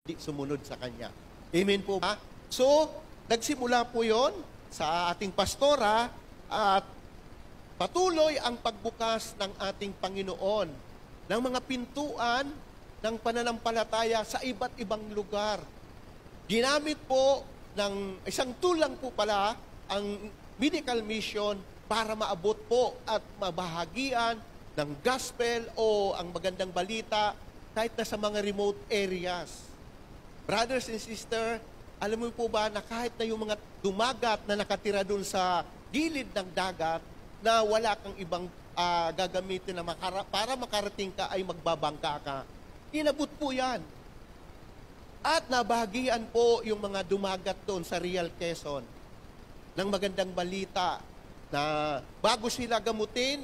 di sumunod sa Kanya. Amen po ba? So, nagsimula po yon sa ating pastora at patuloy ang pagbukas ng ating Panginoon ng mga pintuan ng pananampalataya sa iba't ibang lugar. Ginamit po ng isang tulang po pala ang medical mission para maabot po at mabahagian ng gospel o ang magandang balita kahit na sa mga remote areas. Brothers and sisters, alam mo po ba na kahit na yung mga dumagat na nakatira doon sa gilid ng dagat na wala kang ibang gagamitin na para makarating ka ay magbabangka ka, inabot po yan. At nabahagian po yung mga dumagat doon sa Real Quezon ng magandang balita na bago sila gamutin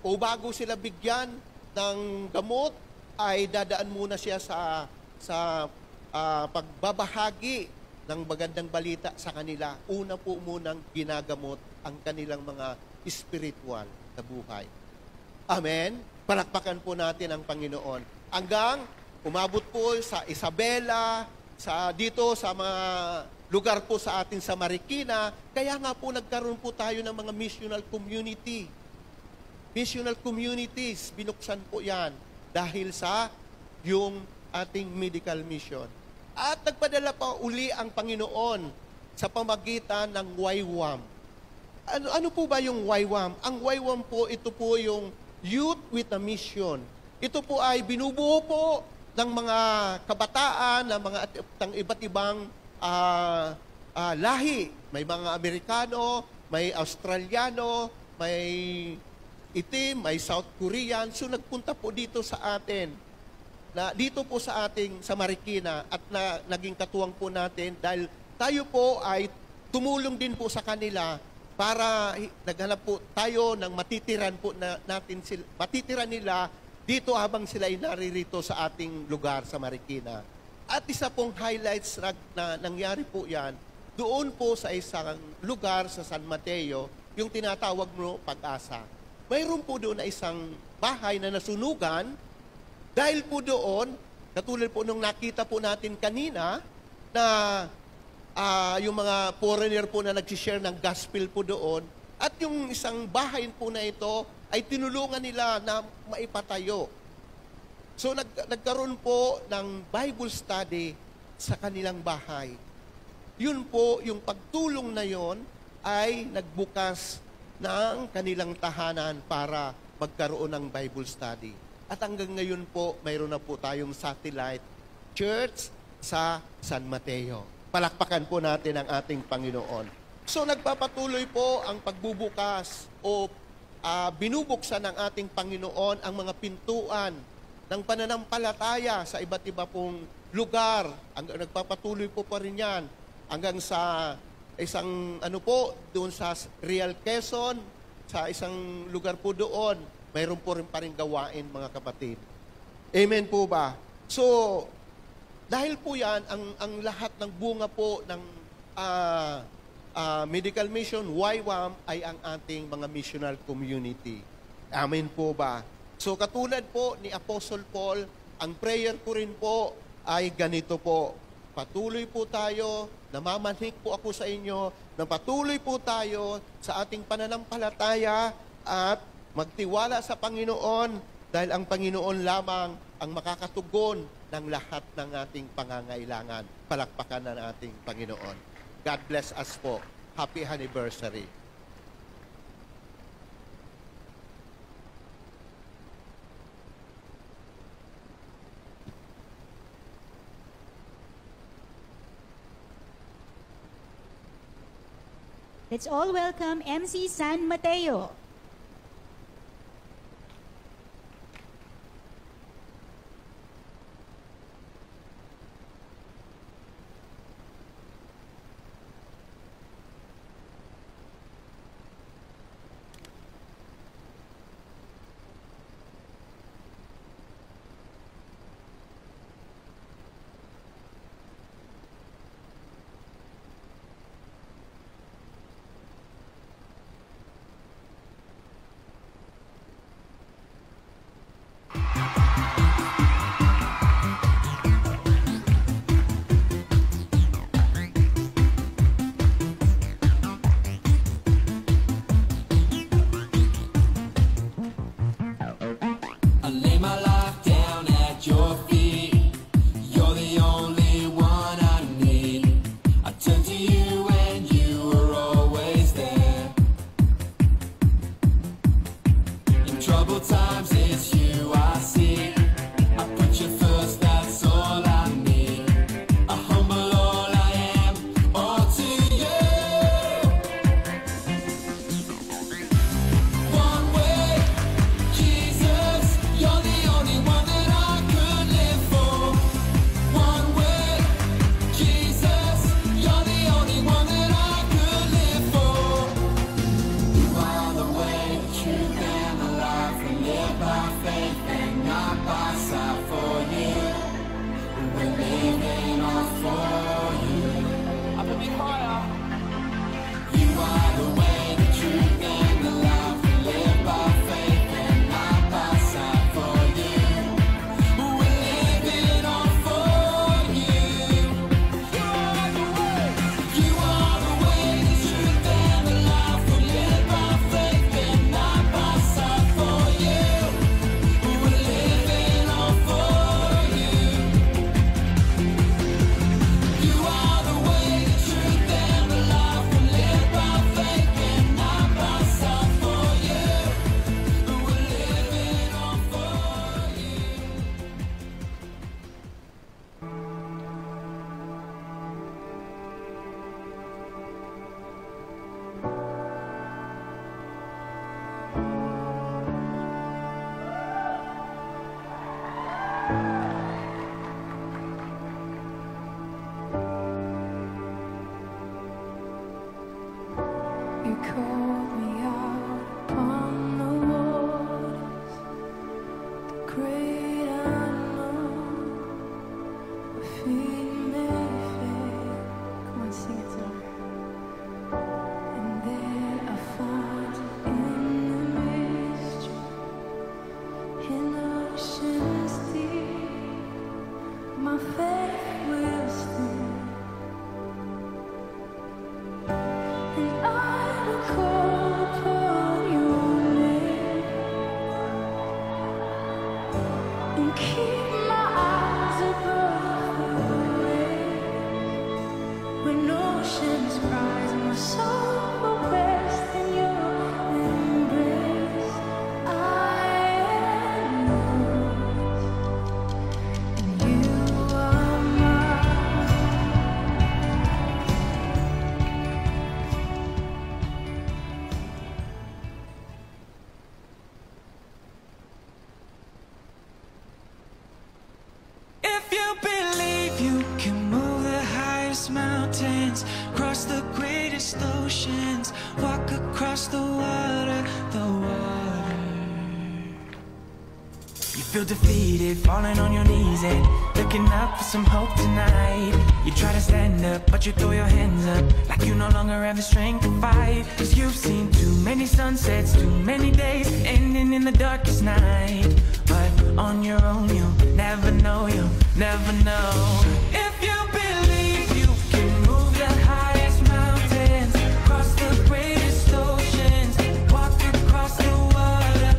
o bago sila bigyan ng gamot ay dadaan muna siya sa pagbabahagi ng magandang balita sa kanila. Una po munang ginagamot ang kanilang mga spiritual na buhay. Amen? Palakpakan po natin ang Panginoon. Hanggang umabot po sa Isabela, dito sa mga lugar po sa atin sa Marikina, kaya nga po nagkaroon po tayo ng mga missional community. Missional communities, binuksan po yan dahil sa yung ating medical mission. At nagpadala pa uli ang Panginoon sa pamagitan ng YWAM. Ano po ba yung YWAM? Ang YWAM po, ito po yung Youth with a Mission. Ito po ay binubuo po ng mga kabataan, ng iba't ibang lahi. May mga Amerikano, may Australiano, may itim, may South Korean. So nagpunta po dito sa atin. Dito po sa Marikina at naging katuwang po natin dahil tayo po ay tumulong din po sa kanila para naghanap po tayo ng matitiran po matitiran nila dito habang sila ay naririto sa ating lugar sa Marikina. At isa pong highlights na nangyari po yan, doon po sa isang lugar sa San Mateo, yung tinatawag mo Pag-asa. Mayroon po doon na isang bahay na nasunugan. Dahil po doon, katulad po nung nakita po natin kanina, na yung mga foreigner po na nag-share ng gospel po doon, at yung isang bahay po na ito ay tinulungan nila na maipatayo. So nagkaroon po ng Bible study sa kanilang bahay. Yun po, yung pagtulong na yon ay nagbukas ng kanilang tahanan para magkaroon ng Bible study. At hanggang ngayon po, mayroon na po tayong satellite church sa San Mateo. Palakpakan po natin ang ating Panginoon. So nagpapatuloy po ang pagbubukas o binubuksan ng ating Panginoon ang mga pintuan ng pananampalataya sa iba't iba pong lugar. Nagpapatuloy po pa rin yan hanggang sa isang doon sa Real Quezon, sa isang lugar po doon, mayroon po rin pa rin gawain, mga kapatid. Amen po ba? So, dahil po yan, ang lahat ng bunga po ng medical mission, YWAM, ay ang ating mga missional community. Amen po ba? So, katulad po ni Apostle Paul, ang prayer ko rin po ay ganito po. Patuloy po tayo, namamanhik po ako sa inyo, na patuloy po tayo sa ating pananampalataya at magtiwala sa Panginoon dahil ang Panginoon lamang ang makakatugon ng lahat ng ating pangangailangan. Palakpakan ng ating Panginoon. God bless us po. Happy anniversary. Let's all welcome MC San Mateo. If you believe you can move the highest mountains, cross the greatest oceans, walk across the water, You feel defeated, falling on your knees and looking up for some hope tonight. You try to stand up, but you throw your hands up like you no longer have the strength to fight. Cause you've seen too many sunsets, too many days ending in the darkest night. But on your own you'll never know, you'll never know. If you believe you can move the highest mountains, cross the greatest oceans, walk across the water,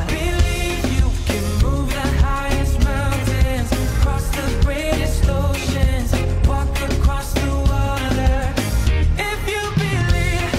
Believe you can move the highest mountains, cross the greatest oceans, walk across the water. If you believe.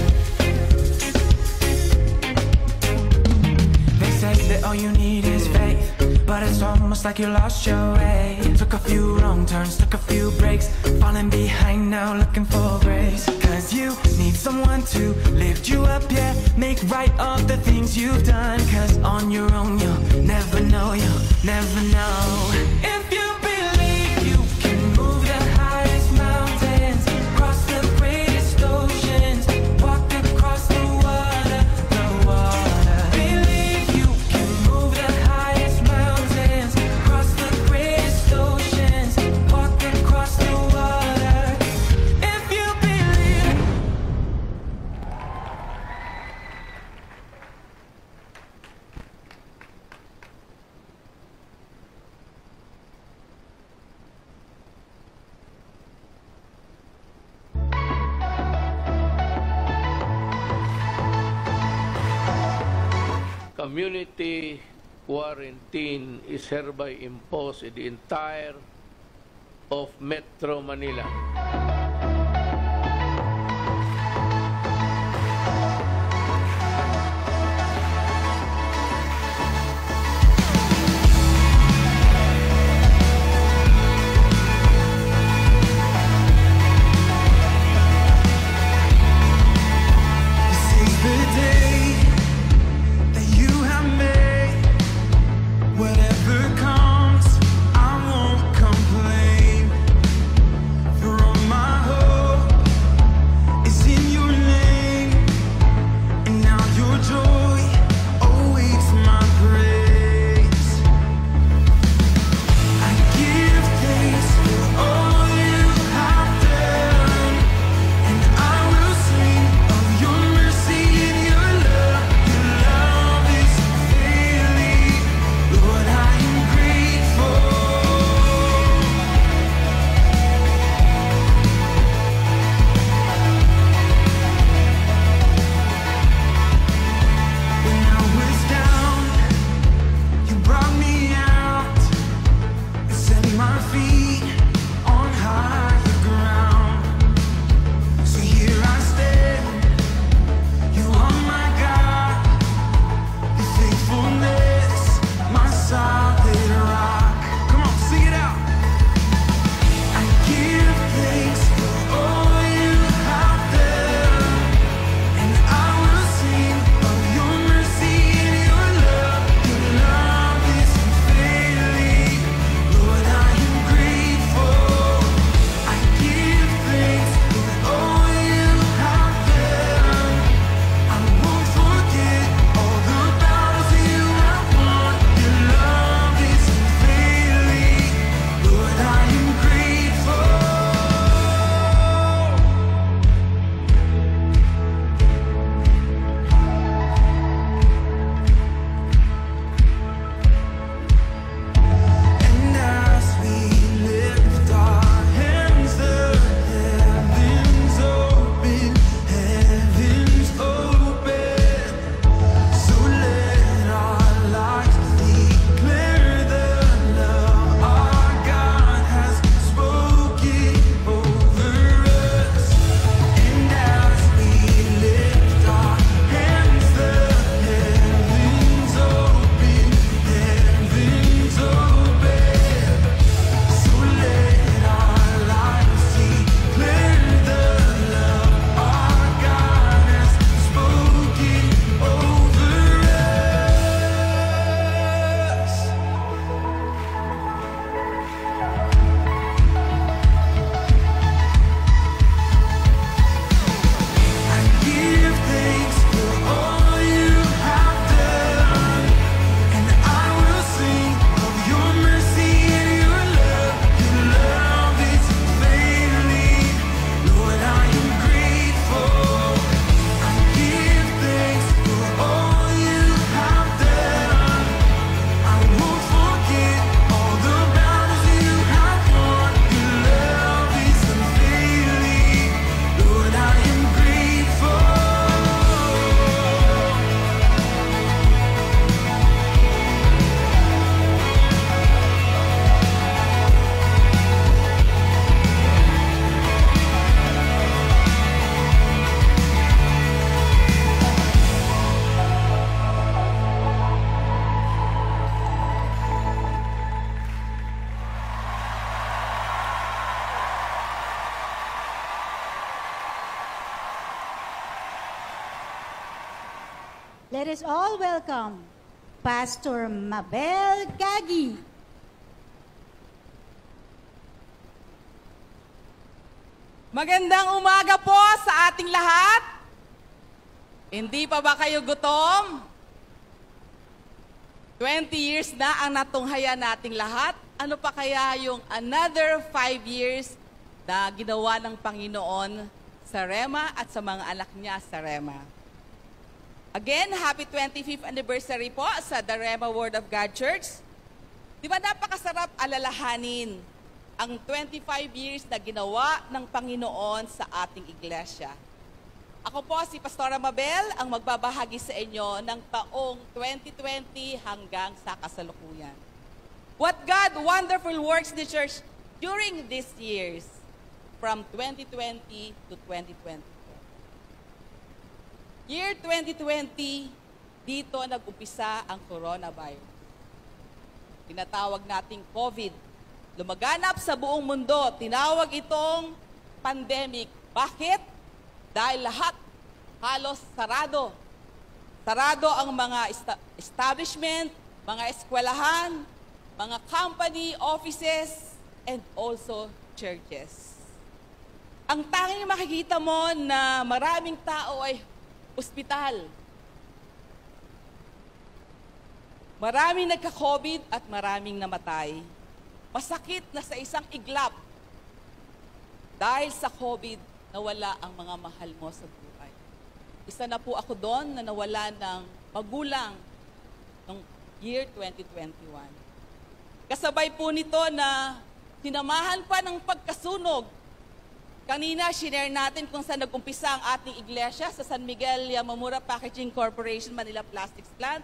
They say that all you need is faith, but it's almost like you lost your way. Took a few wrong turns, took a few breaks, falling behind now looking for grace. Cause you need someone to lift you up, yeah, make right all the things you've done. Cause on your own you'll never know, you'll never know. If you believe you can move the highest mountains, cross the greatest oceans, walk across the water, Believe you can move the highest mountains, cross the greatest oceans, walk across the water. If you believe. Community quarantine is hereby imposed in the entire of Metro Manila. This is the day that you have made. Whatever comes, I won't complain. Throw my let us all welcome Pastor Mabel Gagi. Magandang umaga po sa ating lahat. Hindi pa ba kayo gutom? 20 years na ang natunghayan nating lahat. Ano pa kaya yung another 5 years na ginawa ng Panginoon sa Rema at sa mga anak niya sa Rema? Again, happy 25th anniversary po sa The Rema Word of God Church. Di ba napakasarap alalahanin ang 25 years na ginawa ng Panginoon sa ating iglesia? Ako po si Pastora Mabel ang magbabahagi sa inyo ng taong 2020 hanggang sa kasalukuyan. What God wonderful works in the church during these years from 2020 to 2024. Year 2020, dito nag-umpisa ang coronavirus. Tinatawag nating COVID. Lumaganap sa buong mundo, tinawag itong pandemic. Bakit? Dahil lahat halos sarado. Sarado ang mga establishment, mga eskwelahan, mga company, offices, and also churches. Ang tanging makikita mo na maraming tao ay ospital. Maraming nagka-COVID at maraming namatay. Masakit na sa isang iglap. Dahil sa COVID, nawala ang mga mahal mo sa buhay. Isa na po ako doon na nawala ng magulang noong year 2021. Kasabay po nito na sinamahan pa ng pagkasunog. Kanina, shinare natin kung saan nag-umpisa ang ating iglesia sa San Miguel Yamamura Packaging Corporation, Manila Plastics Plant.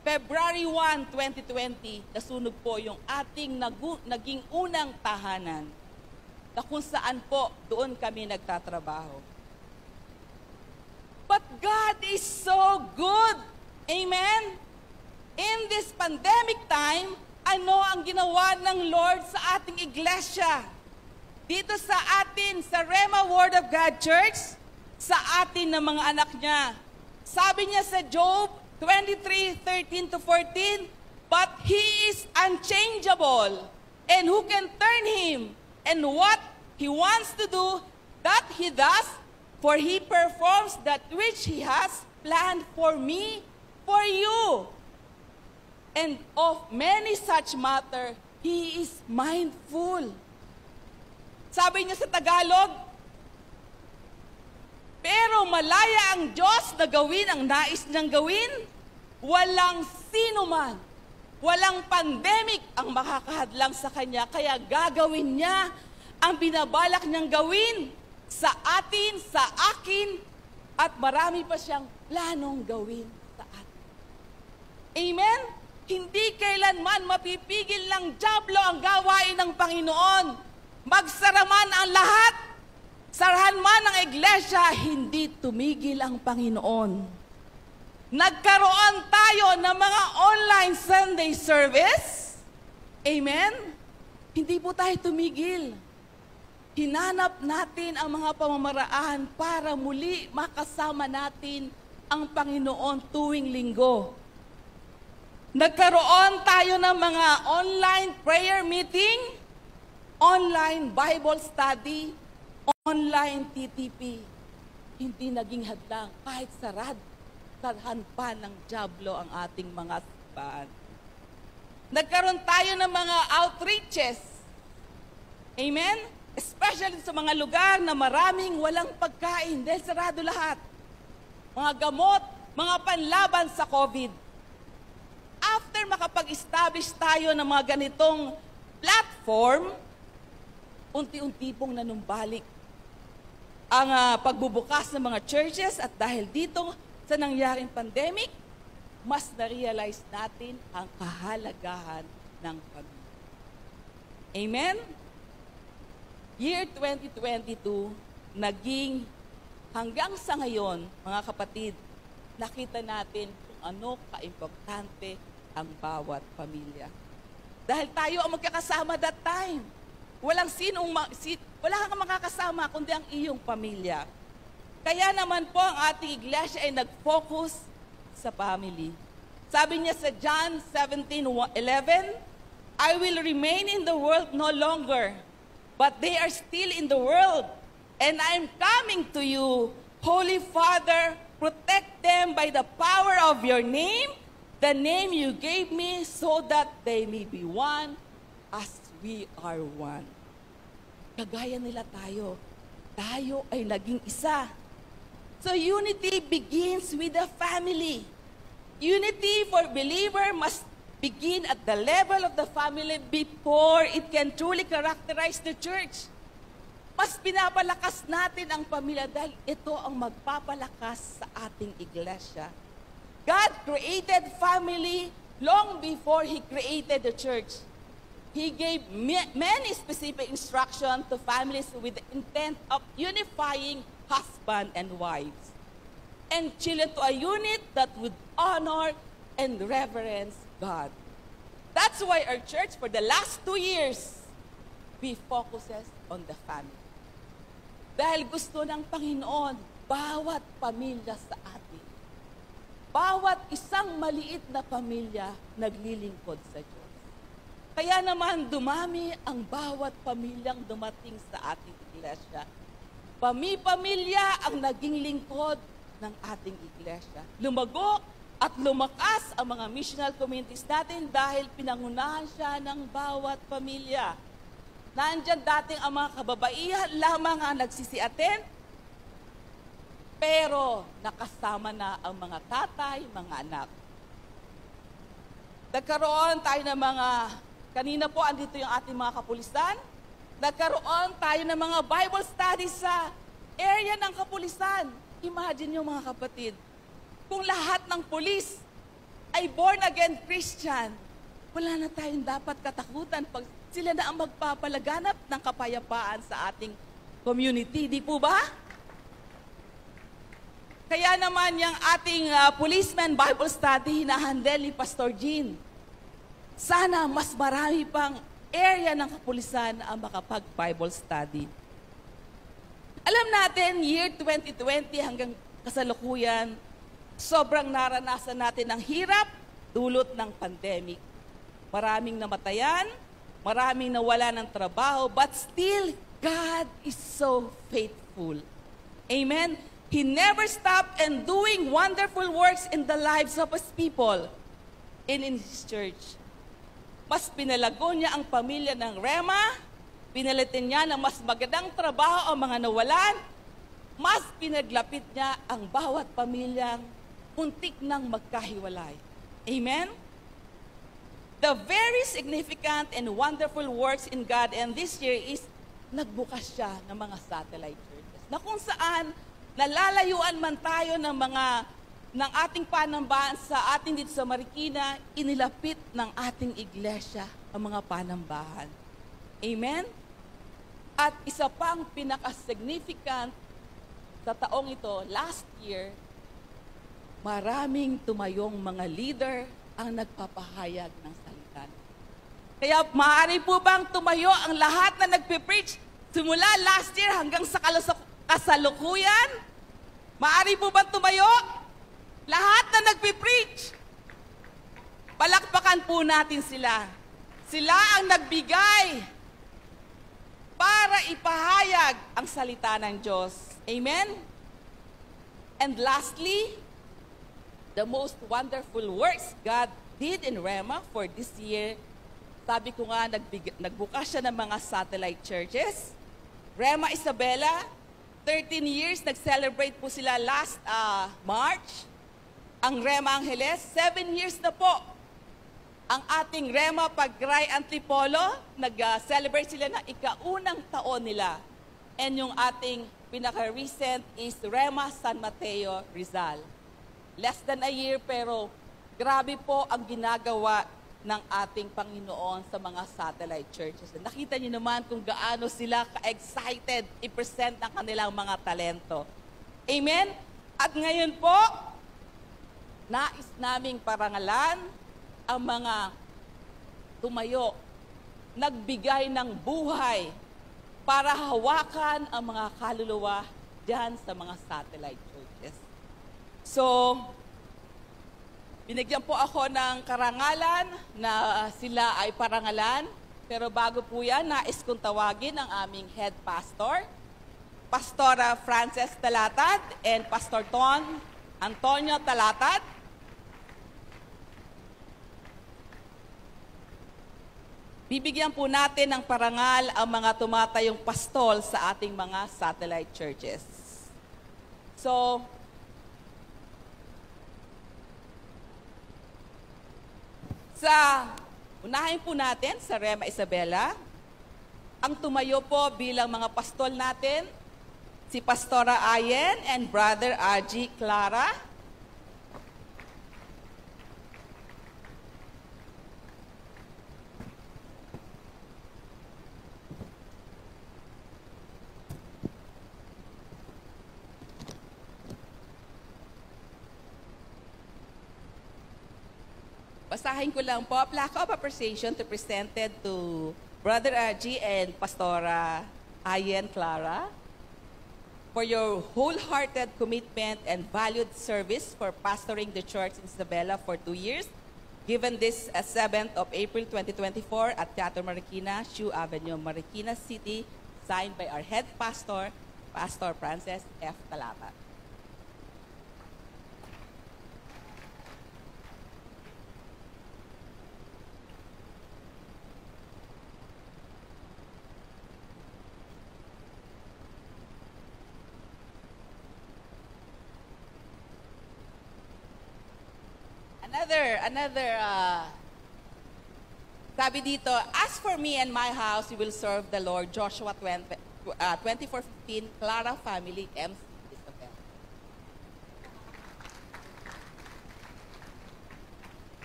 February 1, 2020, nasunog po yung ating naging unang tahanan na kung saan po doon kami nagtatrabaho. But God is so good. Amen? In this pandemic time, ano ang ginawa ng Lord sa ating iglesia? Dito sa atin, sa Rema Word of God Church, sa atin na mga anak niya. Sabi niya sa Job 23:13-14, but He is unchangeable, and who can turn Him? And what He wants to do, that He does, for He performs that which He has planned for me, for you. And of many such matter, He is mindful. Sabi niya sa Tagalog, pero malaya ang Diyos na gawin ang nais niyang gawin, walang sino man, walang pandemic ang makakahadlang sa Kanya, kaya gagawin niya ang binabalak niyang gawin sa atin, sa akin, at marami pa siyang planong gawin sa atin. Amen? Hindi kailanman mapipigil ng dyablo ang gawain ng Panginoon. Magsara man ang lahat, sarahan man ang iglesia, hindi tumigil ang Panginoon. Nagkaroon tayo ng mga online Sunday service. Amen? Hindi po tayo tumigil. Hinanap natin ang mga pamamaraan para muli makasama natin ang Panginoon tuwing linggo. Nagkaroon tayo ng mga online prayer meeting, online Bible study, online TTP. Hindi naging hadlang kahit sarahan pa ng dyablo ang ating mga simbahan. Nagkaroon tayo ng mga outreaches. Amen? Especially sa mga lugar na maraming walang pagkain dahil sarado lahat. Mga gamot, mga panlaban sa COVID. After makapag-establish tayo ng mga ganitong platform, unti-unti pong nanumbalik ang pagbubukas ng mga churches at dahil dito sa nangyaring pandemic, mas na-realize natin ang kahalagahan ng pamilya. Amen? Year 2022, naging hanggang sa ngayon, mga kapatid, nakita natin kung ano kaimportante ang bawat pamilya. Dahil tayo ang magkakasama that time. Wala kang makakasama kundi ang iyong pamilya. Kaya naman po ang ating iglesia ay nag-focus sa family. Sabi niya sa John 17:11, I will remain in the world no longer, but they are still in the world, and I am coming to you. Holy Father, protect them by the power of your name, the name you gave me, so that they may be one as we are one. Kagaya nila tayo. Tayo ay naging isa. So unity begins with the family. Unity for believer must begin at the level of the family before it can truly characterize the church. Mas pinapalakas natin ang pamilya dahil ito ang magpapalakas sa ating iglesia. God created family long before He created the church. He gave many specific instructions to families with the intent of unifying husband and wives, and children to a unit that would honor and reverence God. That's why our church, for the last 2 years, we focuses on the family. Dahil gusto ng Panginoon, bawat pamilya sa atin, bawat isang maliit na pamilya naglilingkod sa Diyos. Kaya naman dumami ang bawat pamilyang dumating sa ating iglesia. Pamilya ang naging lingkod ng ating iglesia. Lumago at lumakas ang mga missional communities natin dahil pinangunahan siya ng bawat pamilya. Nandyan dating ang mga kababaihan lamang ang nagsisi-attend, pero nakasama na ang mga tatay, mga anak. Nagkaroon tayo ng mga, kanina po andito yung ating mga kapulisan, nagkaroon tayo ng mga Bible studies sa area ng kapulisan. Imagine nyo mga kapatid, kung lahat ng pulis ay born-again Christian, wala na tayong dapat katakutan pag sila na ang magpapalaganap ng kapayapaan sa ating community. Di po ba? Kaya naman yung ating policeman Bible study hinahandle ni Pastor Jean. Sana mas marami pang area ng kapulisan ang makapag-Bible study. Alam natin, year 2020 hanggang kasalukuyan, sobrang naranasan natin ang hirap dulot ng pandemic. Maraming namatayan, maraming nawala ng trabaho, but still, God is so faithful. Amen? He never stopped in doing wonderful works in the lives of His people and in His church. Mas pinalago niya ang pamilya ng Rema, pinalitin niya ng mas magandang trabaho ang mga nawalan, mas pinaglapit niya ang bawat pamilyang muntik nang magkahiwalay. Amen? The very significant and wonderful works in God and this year is nagbukas siya ng mga satellite churches na kung saan nalalayuan man tayo ng ating panambahan sa ating dito sa Marikina, inilapit ng ating iglesia ang mga panambahan. Amen? At isa pang pinaka-significant sa taong ito, last year, maraming tumayong mga leader ang nagpapahayag ng salita. Kaya maaari po bang tumayo ang lahat na nagpipreach simula last year hanggang sa kasalukuyan? Maaari po bang tumayo? Lahat na nagpipreach. Palakpakan po natin sila. Sila ang nagbigay para ipahayag ang salita ng Diyos. Amen? And lastly, the most wonderful works God did in Rema for this year, sabi ko nga, nagbukas siya ng mga satellite churches. Rema Isabela, 13 years, nag-celebrate po sila last March. Ang Rema Angeles, 7 years na po. Ang ating Rema Pagray Antipolo, nag-celebrate sila na ika-unang taon nila. And yung ating pinaka-recent is Rema San Mateo Rizal. Less than a year, pero grabe po ang ginagawa ng ating Panginoon sa mga satellite churches. Nakita niyo naman kung gaano sila ka-excited i-present ang kanilang mga talento. Amen? At ngayon po, nais naming parangalan ang mga tumayo, nagbigay ng buhay para hawakan ang mga kaluluwa diyan sa mga satellite churches. So, Binigyan po ako ng karangalan na sila ay parangalan. Pero bago po yan, nais kong tawagin ang aming head pastor, Pastora Frances Talatad and Pastor Ton Antonio Talatad. Bibigyan po natin ng parangal ang mga tumatayong pastol sa ating mga satellite churches. So, unahin po natin sa Rema Isabela, ang tumayo po bilang mga pastol natin, si Pastora Ayen and Brother RG Clara. Basahin ko lang po, plaque of appreciation to presented to Brother RG and Pastora Ayen Clara for your wholehearted commitment and valued service for pastoring the church in Isabela for 2 years, given this 7th of April 2024 at Teatro Marikina, Shu Avenue, Marikina City, signed by our head pastor, Pastor Frances F. Talatad. Sabi dito, as for me and my house, we will serve the Lord. Joshua 24:15, Clara Family, MC Isabel.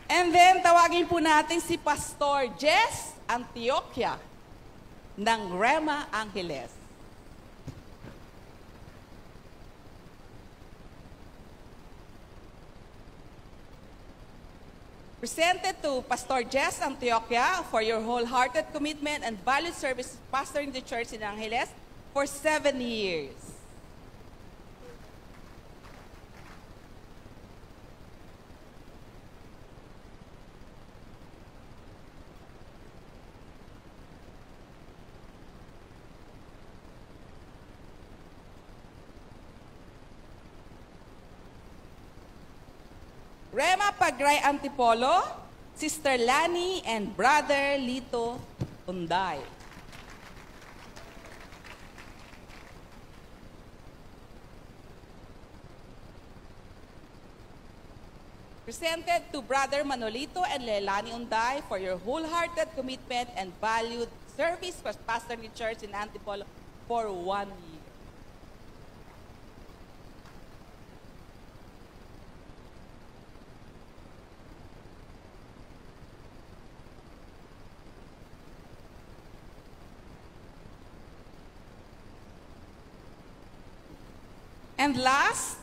And then, tawagin po natin si Pastor Jess Antioquia ng Rema Angeles. Presented to Pastor Jess Antioquia for your wholehearted commitment and valued service pastoring the church in Angeles for 7 years. Rema Pagray Antipolo, Sister Lani and Brother Lito Unday. Presented to Brother Manolito and Leilani Unday for your wholehearted commitment and valued service for pastoring the church in Antipolo for 1 year. And last,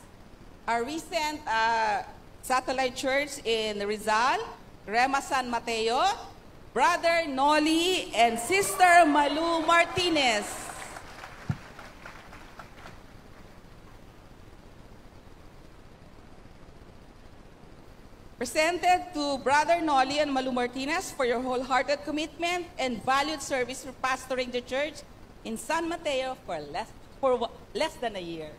our recent satellite church in Rizal, Rema San Mateo, Brother Noli and Sister Malu Martinez. Presented to Brother Noli and Malu Martinez for your wholehearted commitment and valued service for pastoring the church in San Mateo for less than a year.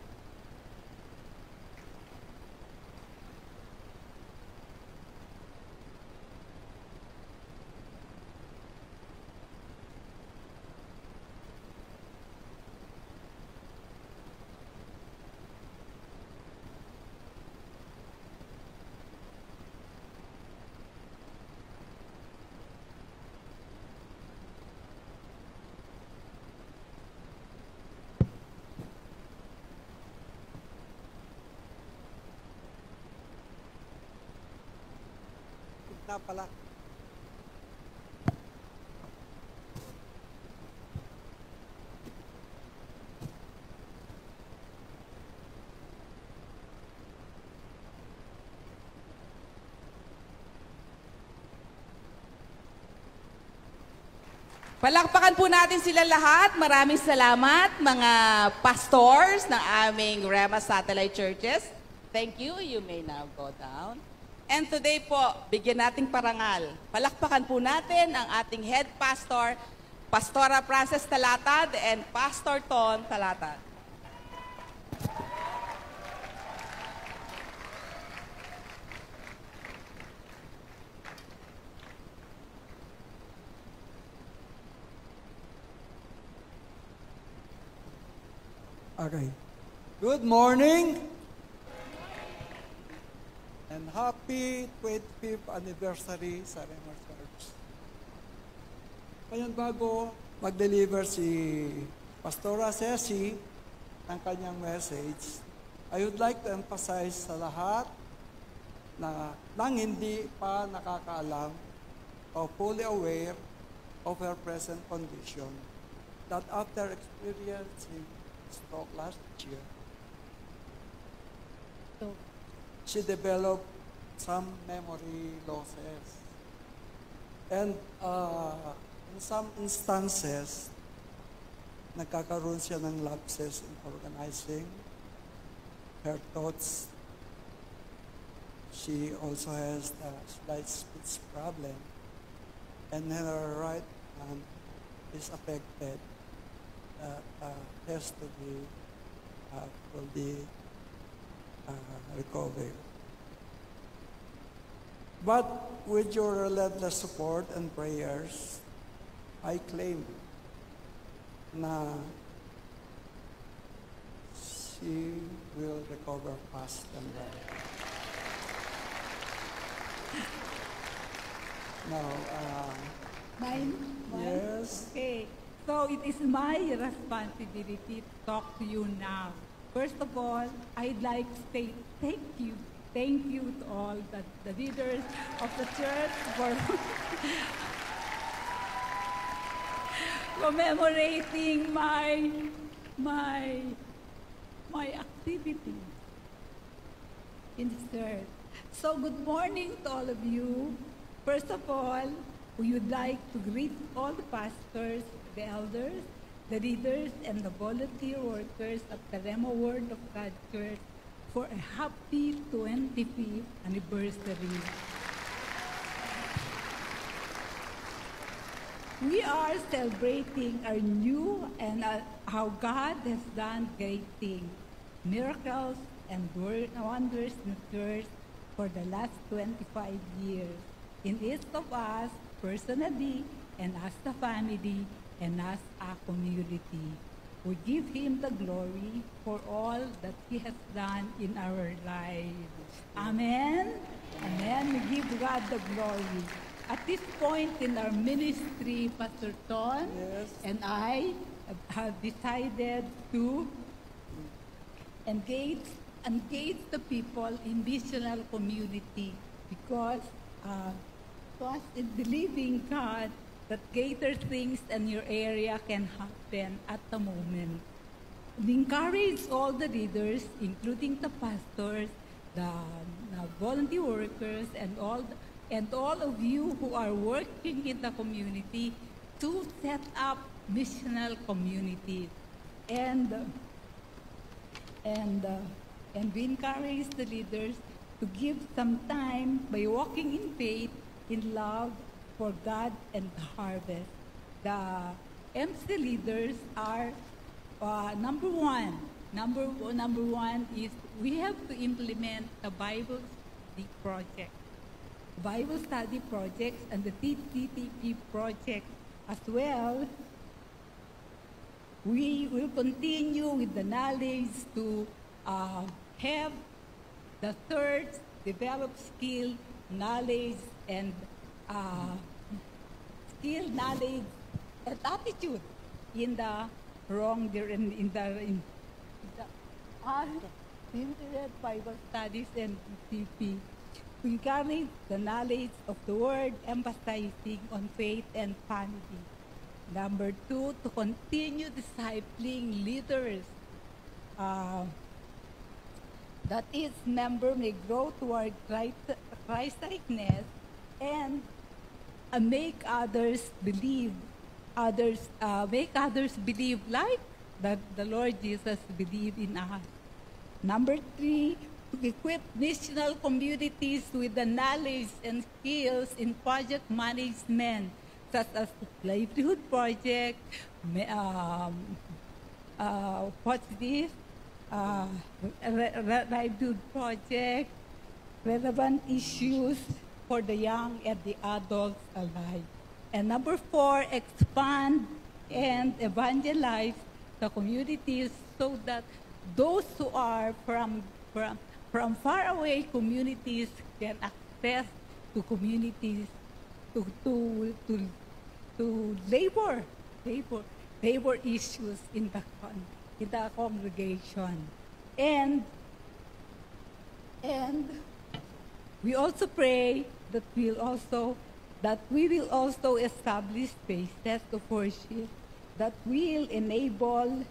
Na pala. Palakpakan po natin sila lahat. Maraming salamat mga pastors ng aming Rema Satellite Churches. Thank you. You may now go down. And today po, bigyan nating parangal. Palakpakan po natin ang ating head pastor, Pastora Frances Talatad and Pastor Ton Talatad. Okay. Good morning and happy 25th anniversary sa Remer Church. Ngayon bago mag-deliver si Pastora Ceci ng kanyang message, I would like to emphasize sa lahat na nang hindi pa nakakaalam o fully aware of her present condition, that after experiencing stroke last year, she developed some memory losses. And in some instances, nagkakaroon siya ng lapses in organizing her thoughts. She also has a slight speech problem, and her right hand is affected. Has to be fully recovered. But with your relentless support and prayers, I claim na she will recover fast and well. Now, Mine? yes. Okay. So it is my responsibility to talk to you now. First of all, I'd like to say thank you. Thank you to all the leaders of the church for commemorating my activity in the church. So good morning to all of you. First of all, we would like to greet all the pastors, the elders, the leaders, and the volunteer workers of the Rema Word of God Church for a happy 25th anniversary. We are celebrating our new and how God has done great things, miracles, and wonders in the church for the last 25 years. In each of us, personally, and as a family, and as a community. We give Him the glory for all that He has done in our lives. Amen? Amen. We give God the glory. At this point in our ministry, Pastor Ton and I have decided to engage the people in missional community because trust in believing God that greater things in your area can happen at the moment. We encourage all the leaders, including the pastors, the volunteer workers, and all of you who are working in the community to set up missional communities. And we encourage the leaders to give some time by walking in faith, in love, for God and the harvest. The MC leaders are number one. Number one is we have to implement the Bible study projects, and the TTP project as well. We will continue with the knowledge to have the third develop skill, knowledge, and skill, knowledge, and attitude in the Internet Bible studies and TP. We encourage the knowledge of the Word, emphasizing on faith and family. Number two, to continue discipling leaders, that each member may grow toward Christ-likeness and make others believe like that the Lord Jesus believed in us. Number three, to equip missional communities with the knowledge and skills in project management, such as livelihood project, what's this? Livelihood project, relevant issues for the young and the adults alike. And number 4, expand and evangelize the communities so that those who are from faraway communities can access to communities to labor issues in the congregation. And we also pray that we will also establish spaces of worship that will enable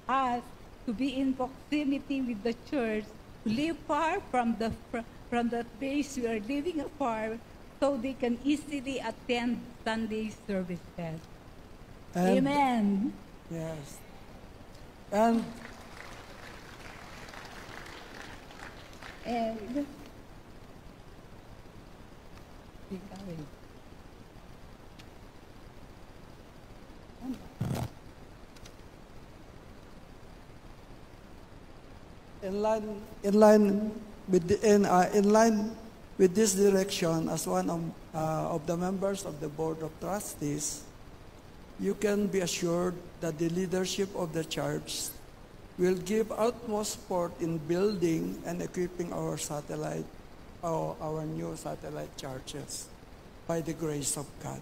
us to be in proximity with the church, to live far from the place we are living afar, so they can easily attend Sunday services. And- Amen. Yes. And And in line with this direction, as one of the members of the Board of Trustees, you can be assured that the leadership of the church will give utmost support in building and equipping our new satellite churches by the grace of God.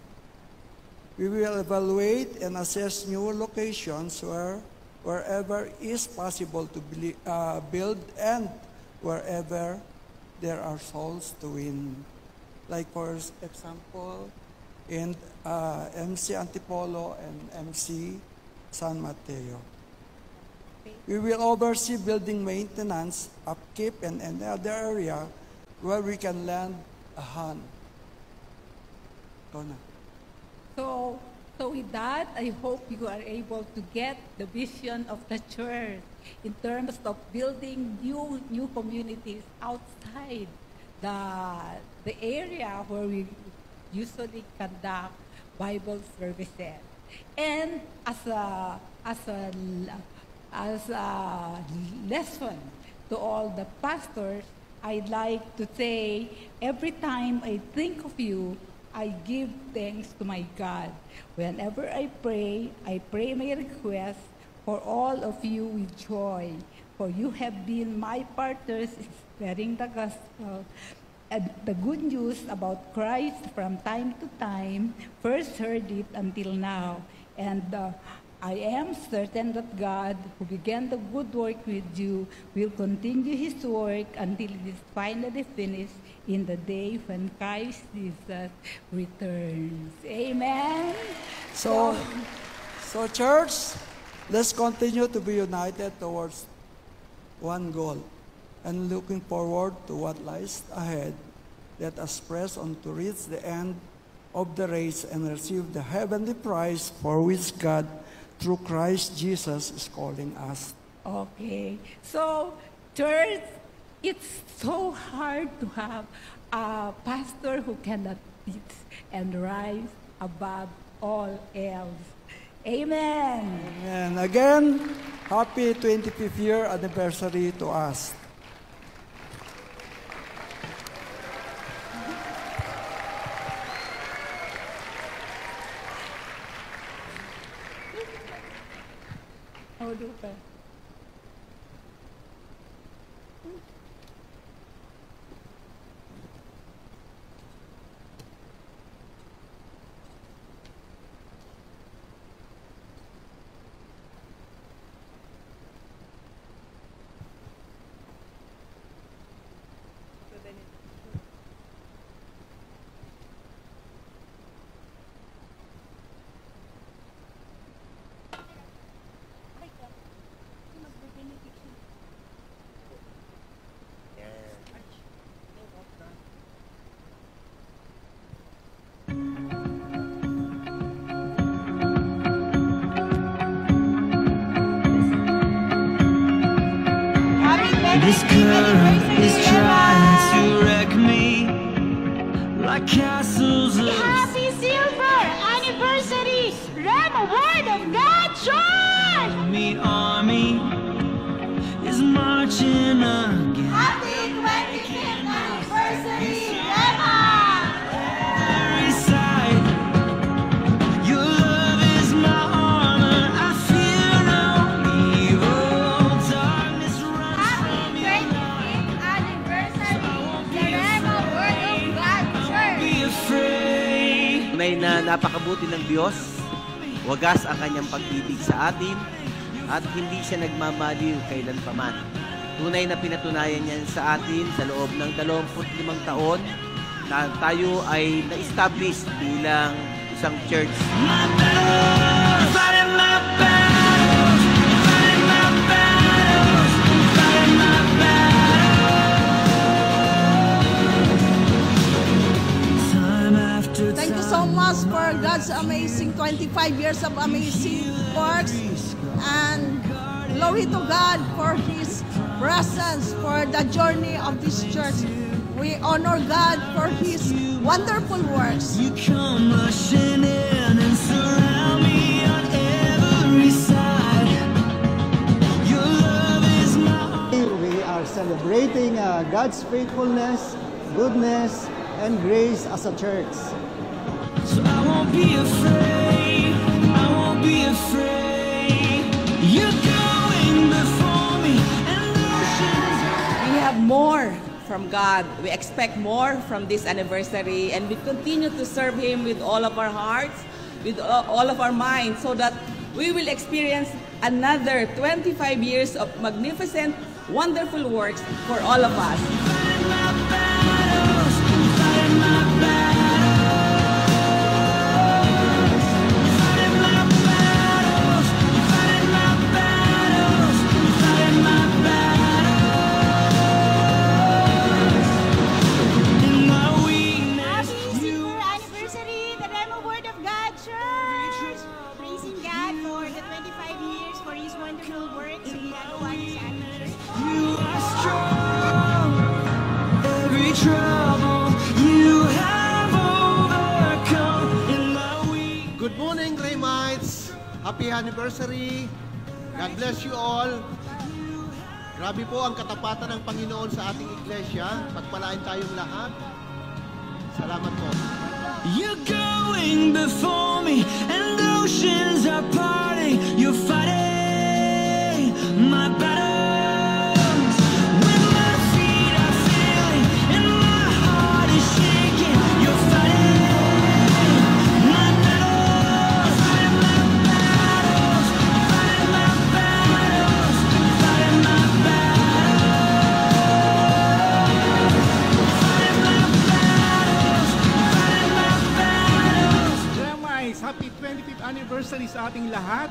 We will evaluate and assess new locations wherever is possible to build and wherever there are souls to win. Like for example, in MC Antipolo and MC San Mateo. We will oversee building maintenance, upkeep, and any other area where we can lend a hand. Go na. So with that, I hope you are able to get the vision of the church in terms of building new communities outside the area where we usually conduct Bible services. And as a lesson to all the pastors, I'd like to say, every time I think of you, I give thanks to my God. Whenever I pray my request for all of you with joy, for you have been my partners in spreading the gospel and the good news about Christ from time to time, first heard it until now. And I am certain that God, who began the good work with you, will continue His work until it is finally finished in the day when Christ Jesus returns. Amen. So church, let's continue to be united towards one goal and looking forward to what lies ahead. Let us press on to reach the end of the race and receive the heavenly prize for which God, through Christ Jesus, is calling us. Okay. So, church, it's so hard to have a pastor who cannot teach and rise above all else. Amen. And again, happy 25th year anniversary to us. How do pa? This current is trying to wreck me like castles of Happy silver anniversary, Rema Word of God Church! me army is marching again. Happy 25th anniversary, Rema! Every side, your love is my armor. I fear no evil. Darkness runs from your light. Anniversary, the Rema Word of God Church! Be afraid. Tunay na napakabuti ng Diyos, wagas ang kanyang pag-ibig sa atin, at hindi siya nagmamaliw kailanpaman. Tunay na pinatunayan niya sa atin sa loob ng 25 taon na tayo ay na-establish bilang isang church. My battles, fighting my battles, fighting my battles, fighting my battles. Time after time. Thank you so much for God's amazing 25 years of amazing works. And glory to God for His presence, for the journey of this church. We honor God for His wonderful works. You come rushing in and surround me on every side. Your love is my We are celebrating God's faithfulness, goodness, and grace as a church. so I won't be afraid. I won't be afraid. You're going before me and oceans. We have more from God. We expect more from this anniversary, and we continue to serve Him with all of our hearts, with all of our minds, so that we will experience another 25 years of magnificent, wonderful works for all of us. Fighting my battles, fighting my battles. Fighting my battles, fighting my battles, fighting my battles. In my weakness, Happy silver anniversary, the Rema Word of God Church! Praising God for the 25 years for His wonderful works na ginagawa niya sa ating church. you are strong. Every trouble you have overcome. In my weakness. Good morning, Remites! Happy anniversary! God bless you all! Grabe po ang katapatan ng Panginoon sa ating iglesia. Pagpalain tayong lahat. Salamat po. You're going before me, and oceans are parting. You're fighting my battles. When my feet are failing and my heart is shaking, you're fighting my battles. Fighting my battles, fighting my battles, fighting my Remites, happy 25th anniversary sa ating lahat.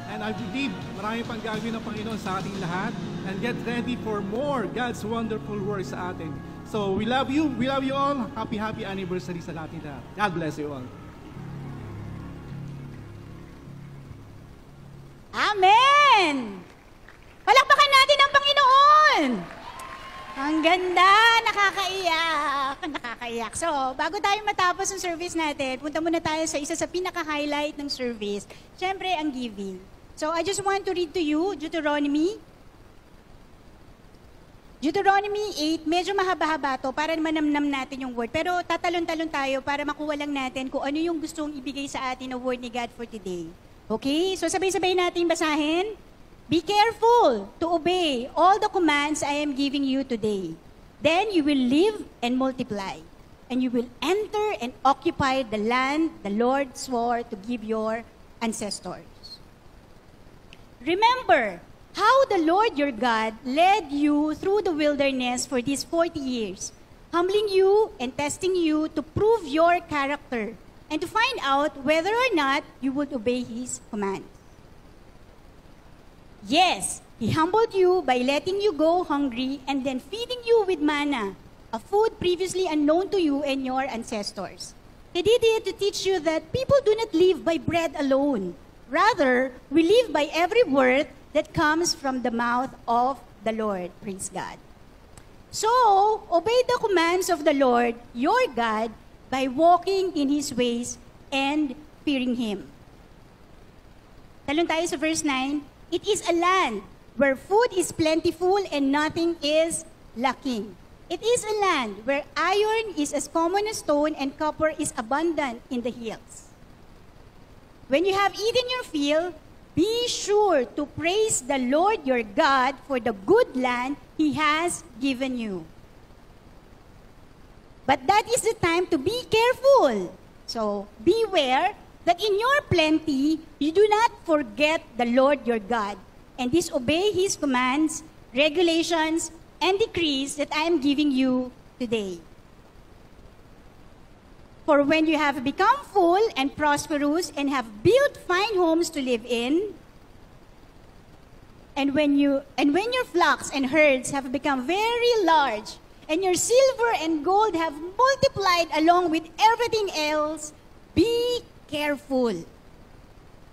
And I believe marami pang gagawin ng Panginoon sa ating lahat. And get ready for more God's wonderful works sa atin. So we love you. We love you all. Happy anniversary sa ating lahat. God bless you all. Amen! Palakpakan natin ang Panginoon! Ang ganda! Nakakaiyak! Nakakaiyak. So, bago tayo matapos ang service natin, punta muna tayo sa isa sa pinaka-highlight ng service. Siyempre, ang giving. So, I just want to read to you Deuteronomy 8, medyo mahaba-haba to para manamnam natin yung word. Pero tatalon-talon tayo para makuha lang natin kung ano yung gustong ibigay sa atin na word ni God for today. Okay? So sabay-sabay natin basahin. Be careful to obey all the commands I am giving you today. Then you will live and multiply, and you will enter and occupy the land the Lord swore to give your ancestors. Remember how the Lord your God led you through the wilderness for these 40 years, humbling you and testing you to prove your character and to find out whether or not you would obey His commands. Yes, He humbled you by letting you go hungry and then feeding you with manna, a food previously unknown to you and your ancestors. He did it to teach you that people do not live by bread alone. Rather, we live by every word that comes from the mouth of the Lord. Praise God. So, obey the commands of the Lord, your God, by walking in His ways and fearing Him. Talon tayo sa verse 9. It is a land where food is plentiful and nothing is lacking. It is a land where iron is as common as stone and copper is abundant in the hills. When you have eaten your fill, be sure to praise the Lord your God for the good land He has given you. But that is the time to be careful. So, beware that in your plenty, you do not forget the Lord your God and disobey His commands, regulations, and decrees that I am giving you today. For when you have become full and prosperous and have built fine homes to live in, and when your flocks and herds have become very large, and your silver and gold have multiplied along with everything else, be careful.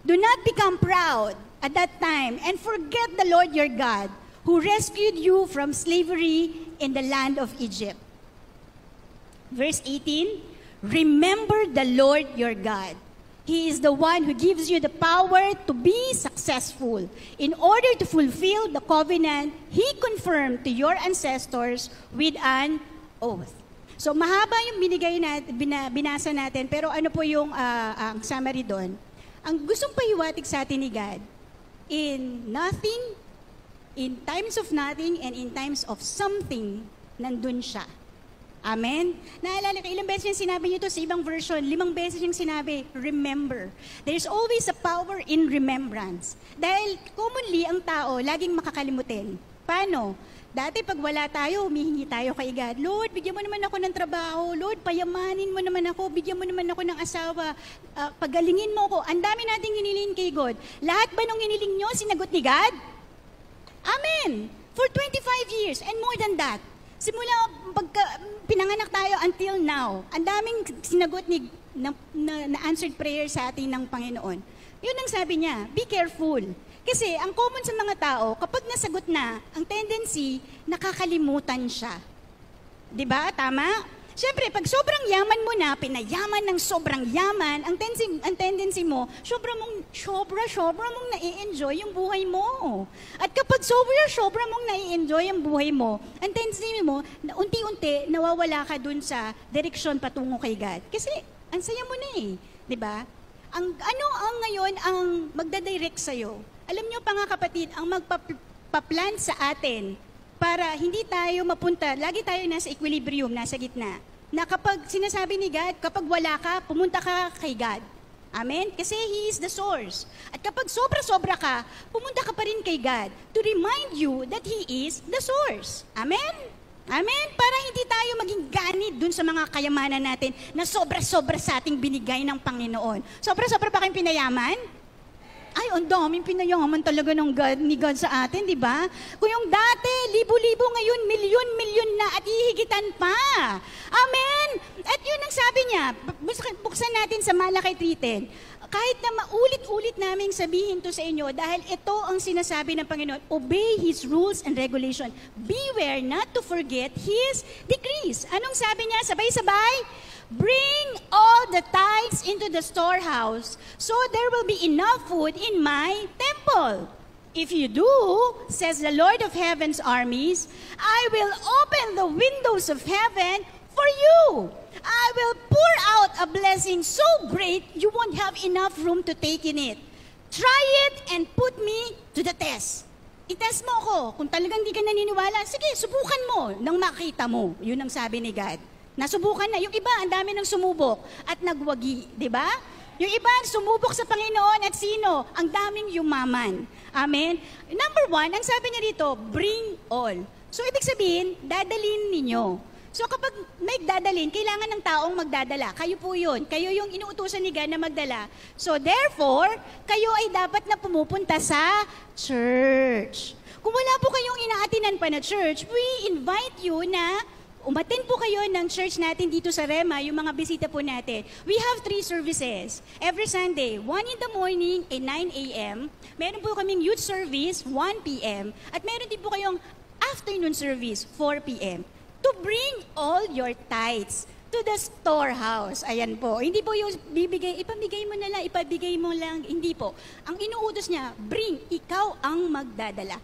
Do not become proud at that time and forget the Lord your God, who rescued you from slavery in the land of Egypt. Verse 18, remember the Lord your God. He is the one who gives you the power to be successful in order to fulfill the covenant He confirmed to your ancestors with an oath. So mahaba yung binasa natin, pero ano po yung ang summary doon? Ang gustong pahiwatig sa atin ni God, in nothing, in times of nothing, and in times of something, nandun siya. Amen? Naalala ko, ilang beses yung sinabi niyo to sa ibang version, 5 beses yung sinabi, remember. There's always a power in remembrance. Dahil commonly, ang tao, laging makakalimutin. Paano? Dati pag wala tayo, humihingi tayo kay God, Lord, bigyan mo naman ako ng trabaho. Lord, payamanin mo naman ako. Bigyan mo naman ako ng asawa. Pagalingin mo ako. Ang dami nating hinilin kay God. Lahat ba nung hiniling nyo, sinagot ni God? Amen! For 25 years and more than that. Simula pinanganak tayo until now, ang daming sinagot na answered prayer sa atin ng Panginoon. Yun ang sabi niya, be careful. Kasi ang common sa mga tao, kapag nasagot na, ang tendency, nakakalimutan siya. Diba? Tama? Siyempre, pag sobrang yaman mo na, pinayaman ng sobrang yaman, ang tendency mo, sobra mong nai-enjoy yung buhay mo. At kapag sobra mong nai-enjoy yung buhay mo, ang tendency mo, unti-unti, nawawala ka dun sa direksyon patungo kay God. Kasi, ang saya mo na eh. Diba? Ang ngayon ang magdadirect sa'yo? Alam nyo pa nga kapatid, ang magpa-plan sa atin, para hindi tayo mapunta, lagi tayo nasa equilibrium, nasa gitna. Na kapag sinasabi ni God, kapag wala ka, pumunta ka kay God. Amen? Kasi He is the source. At kapag sobra-sobra ka, pumunta ka pa rin kay God to remind you that He is the source. Amen? Amen? Para hindi tayo maging ganid dun sa mga kayamanan natin na sobra-sobra sa ating binigay ng Panginoon. Sobra-sobra pa kayong pinayaman? Ay, ang daming pinayaman talaga ng God, ni God sa atin, di ba? Kung yung dati, libo-libo, ngayon, milyon-milyon na at hihigitan pa. Amen? At yun ang sabi niya, buksan natin sa Malakay 3:10. Kahit na maulit-ulit naming sabihin to sa inyo, dahil ito ang sinasabi ng Panginoon, obey His rules and regulation. Beware not to forget His decrees. Anong sabi niya? Sabay-sabay? Bring all the tithes into the storehouse, so there will be enough food in my temple. If you do, says the Lord of heaven's armies, I will open the windows of heaven for you. I will pour out a blessing so great you won't have enough room to take in it. Try it and put me to the test. I-test mo ako. Kung talagang di ka naniniwala, sige, subukan mo nang makita mo. Yun ang sabi ni God. Nasubukan na. Yung iba, ang dami nang sumubok at nagwagi, di ba? Yung iba, sumubok sa Panginoon at sino? Ang daming yumaman. Amen? Number 1, ang sabi niya dito, bring all. So, ibig sabihin, dadalhin ninyo. So, kapag may dadalhin, kailangan ng taong magdadala. Kayo po yun. Kayo yung inuutusan ni God na magdala. So, therefore, kayo ay dapat na pumupunta sa church. Kung wala po kayong inaatinan pa na church, we invite you na umattend po kayo ng church natin dito sa Rema, yung mga bisita po natin. We have 3 services every Sunday. 1 in the morning at 9 a.m. Meron po kaming youth service, 1 p.m. At meron din po kayong afternoon service, 4 p.m., to bring all your tithes to the storehouse. Ayan po. Hindi po yung ipamigay mo na lang, ipabigay mo lang. Hindi po. Ang inuutos niya, bring, ikaw ang magdadala.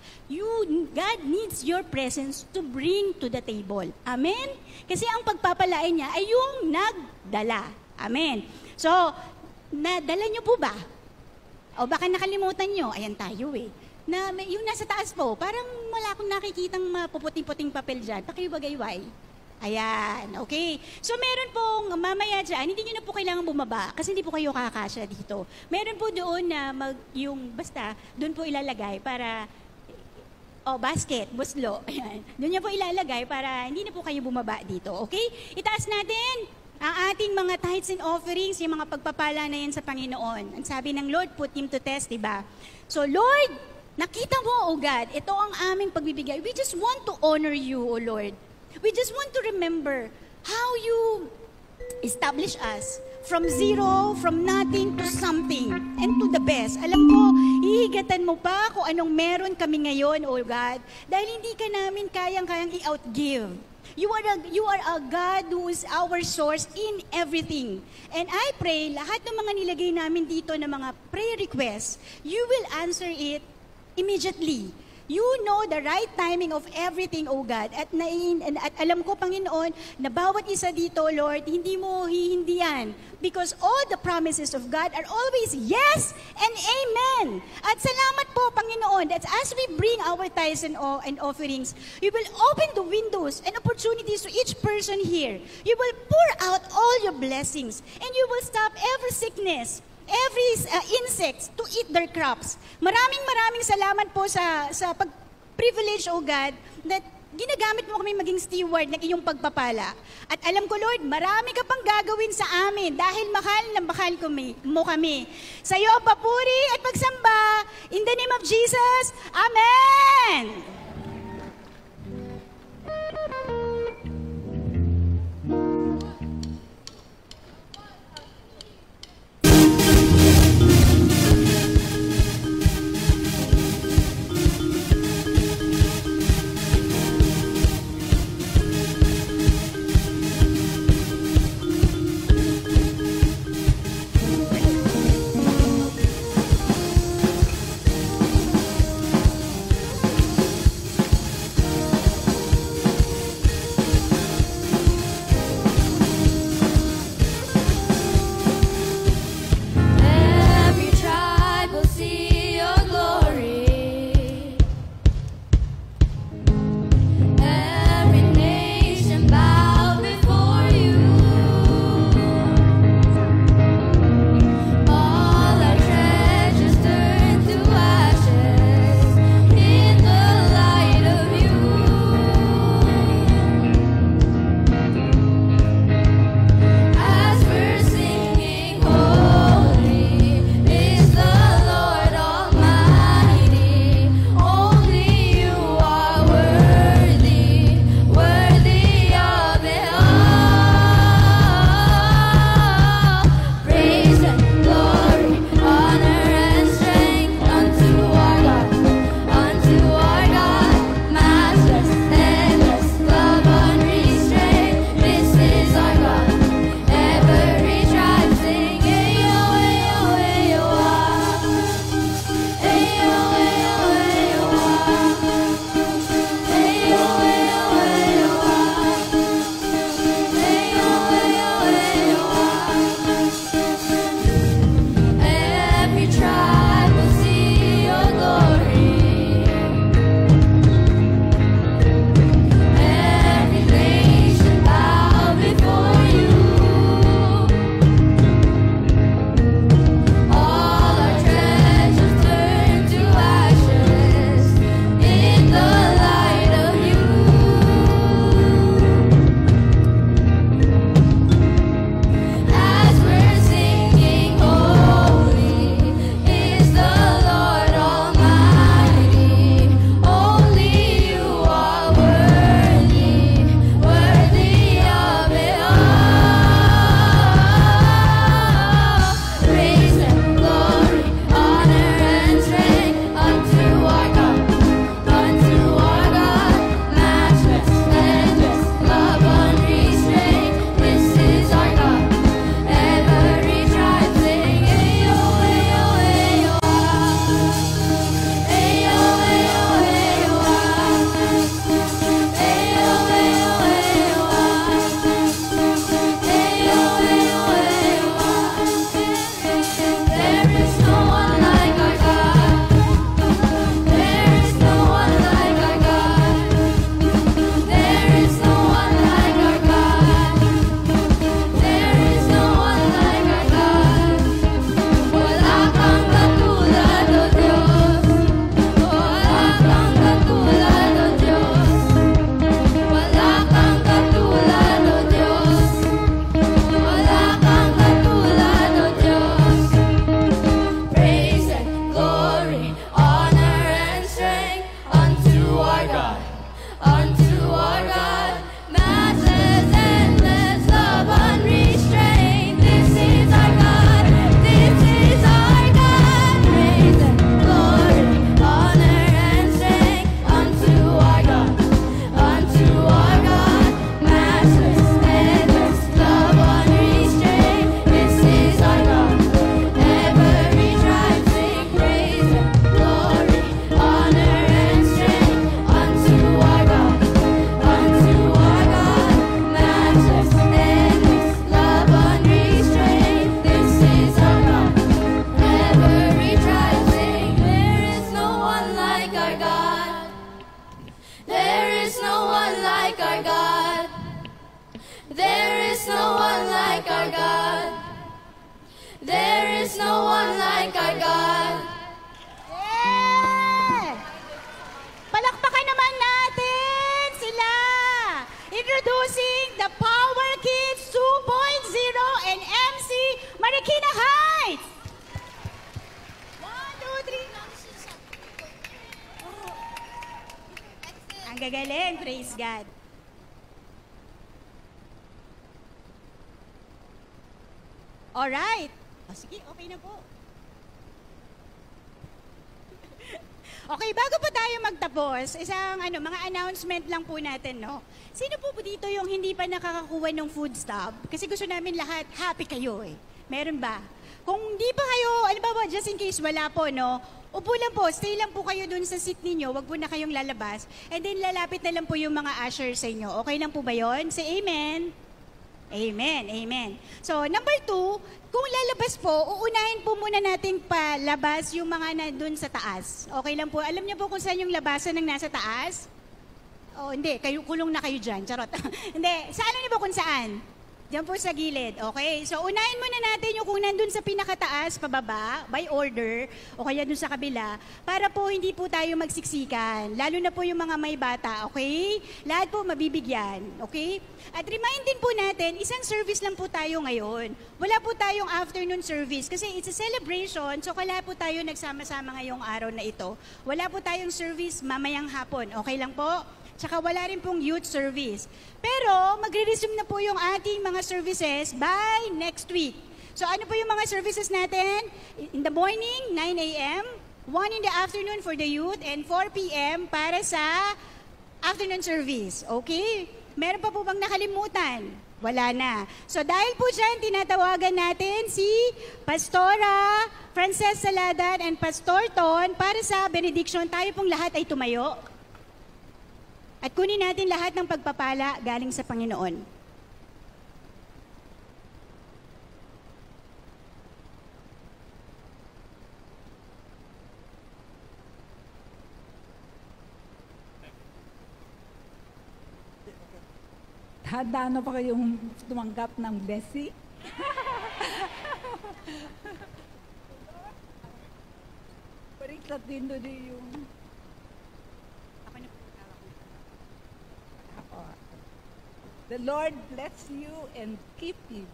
God needs your presence to bring to the table. Amen? Kasi ang pagpapalain niya ay yung nagdala. Amen. So, nadala niyo po ba? O baka nakalimutan niyo, ayan tayo yung nasa taas po, parang wala akong nakikitang mapuputing-puting papel dyan. Pakibagayway. Ayan, okay. So meron pong mamaya dyan, hindi nyo na po kailangan bumaba kasi hindi po kayo kakasya dito. Meron po doon na doon po ilalagay para, basket, buslo. Ayan. Doon nyo po ilalagay para hindi na po kayo bumaba dito, okay? Itaas natin ang ating mga tithes and offerings, yung mga pagpapala na yan sa Panginoon. Ang sabi ng Lord, put Him to test, diba? So Lord, nakita mo, O God, ito ang aming pagbibigay. We just want to honor You, O Lord. We just want to remember how You establish us from zero, from nothing to something, and to the best. Alam ko, hihigatan mo pa kung anong meron kami ngayon, O God, dahil hindi ka namin kayang-kayang i-outgive. You are a God who is our source in everything. And I pray, lahat ng mga nilagay namin dito na mga prayer requests, You will answer it immediately. You know the right timing of everything, O God. At alam ko, Panginoon, na bawat isa dito, Lord, hindi mo hihindihan. Because all the promises of God are always yes and amen. At salamat po, Panginoon, that as we bring our tithes and offerings, You will open the windows and opportunities to each person here. You will pour out all Your blessings. And You will stop every sickness, every insects to eat their crops. Maraming salamat po sa pag-privilege, O God, that ginagamit mo kami maging steward ng iyong pagpapala. At alam ko, Lord, marami ka pang gagawin sa amin dahil mahal na mahal mo kami. Sa iyo ang papuri at pagsamba. In the name of Jesus, Amen! our God. There is no one like our God. There is no one like our God. There is no one like our God. Yeah! Palakpakan naman natin sila. Introducing the Power Kids 2.0 and MC Marikina Heights. 1, 2, 3. Ang gagaling, praise God. Alright. O sige, okay na po. Okay, bago po tayo magtapos, isang mga announcement lang po natin, no? Sino po dito yung hindi pa nakakakuha ng food stub? Kasi gusto namin lahat happy kayo eh. Meron ba? Kung hindi pa kayo, just in case wala po, no? Upo lang po, stay lang po kayo dun sa seat ninyo, wag po na kayong lalabas. And then lalapit na lang po yung mga usher sa inyo. Okay lang po ba yon? Say amen. Amen, amen. So, number 2, kung lalabas po, uunahin po muna nating palabas yung mga nandun sa taas. Okay lang po. Alam niyo po kung saan yung labasan ng nasa taas? Oh, hindi. Kulong na kayo dyan. Charot. Hindi. Alam niyo po kung saan? Diyan po sa gilid. Okay? So, unahin muna natin yung kung nandun sa pinakataas, pababa, by order, o kaya dun sa kabila, para po hindi po tayo magsiksikan. Lalo na po yung mga may bata. Okay? Lahat po mabibigyan. Okay? At remind din po natin, isang service lang po tayo ngayon. Wala po tayong afternoon service kasi it's a celebration, so kala po tayo nagsama-sama ngayong araw na ito. Wala po tayong service mamayang hapon. Okay lang po? Tsaka wala rin pong youth service. Pero magre-resume na po yung ating mga services by next week. So ano po yung mga services natin? In the morning, 9 a.m., 1 in the afternoon for the youth, and 4 p.m. para sa afternoon service. Okay? Meron pa po bang nakalimutan? Wala na. So dahil po dyan, tinatawagan natin si Pastora Frances Saladan and Pastor Ton para sa benediction. Tayo pong lahat ay tumayo. At kunin natin lahat ng pagpapala galing sa Panginoon. Handa na pa kayong tumanggap ng blessing? Barikat din doon yung... The Lord bless you and keep you.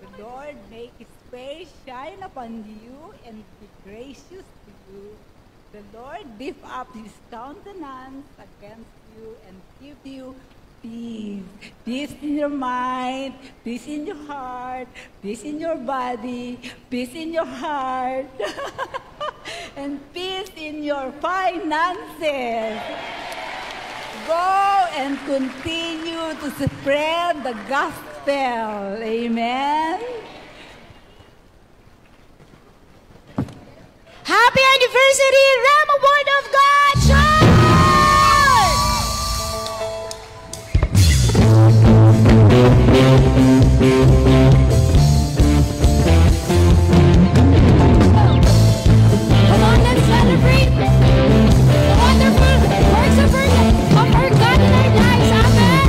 The Lord make His face shine upon you and be gracious to you. The Lord lift up His countenance against you and give you peace. Peace in your mind, peace in your heart, peace in your body, peace in your heart, and peace in your finances. Go and continue to spread the gospel. Amen. Happy anniversary, Rama Word of God Church! Come on, let's celebrate the wonderful works of our God in our lives. Amen.